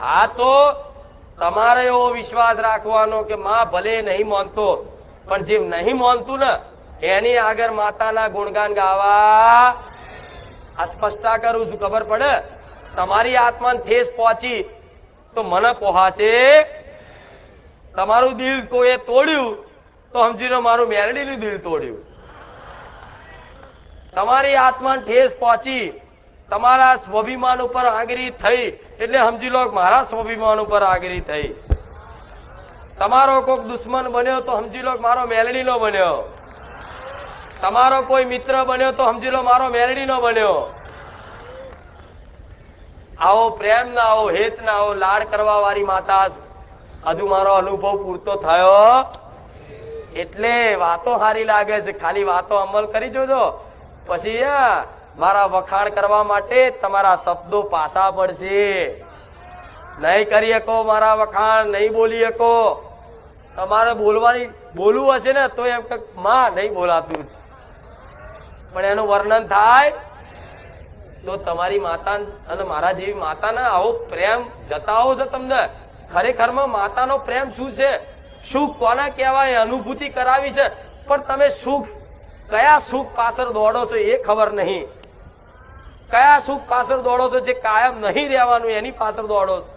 હા તો તમારે એવો વિશ્વાસ રાખવાનો કે માં ભલે નહીં માનતો પણ જે નહીં માનતું ને એની આગળ માતાના ગુણગાન ગાવા. આ સ્પષ્ટતા કરું છું, ખબર પડે? તમારી આત્માને ઠેસ પહોંચી તો મને પહોંચે. તમારું દિલ કોઈએ તોડ્યું તો સમજી લો મારું મેરડીનું દિલ તોડ્યું. તમારી આત્માને ઠેસ પહોંચી, તમારા સ્વાભિમાન ઉપર આગરી થઈ એટલે સમજી લો મારા સ્વાભિમાન ઉપર આગરી થઈ. તમારો કોઈક દુશ્મન બન્યો તો સમજી લો મારો મેલડીનો બન્યો. તમારો કોઈ મિત્ર બન્યો તો સમજી લો મારો મેલડીનો બન્યો. આવો પ્રેમ ના આવો હેત ના આવો લાડ કરવા વાળી માતા. હજુ મારો અનુભવ પૂરતો થયો એટલે વાતો સારી લાગે છે, ખાલી વાતો અમલ કરી જોજો. પછી મારા વખાણ કરવા માટે તમારા શબ્દો પાછા પડશે. નહીં કરી શકો મારા વખાણ, નહીં બોલી શકો. તમારે બોલવું હશે ને તો એમ કે માં નહીં બોલાતું, પણ એનું વર્ણન થાય તો તમારી માતા અને મારા જેવી માતાના આવો પ્રેમ જતાવો છે તમને. ખરેખરમાં માતાનો પ્રેમ શું છે, સુખ કોના કહેવાય, અનુભૂતિ કરાવી છે, પણ તમે સુખ કયા સુખ પાછળ દોડો છો એ ખબર નહીં. કયા સુખ પાછળ દોડો છો જે કાયમ નહીં રહેવાનું એની પાછળ દોડો છો.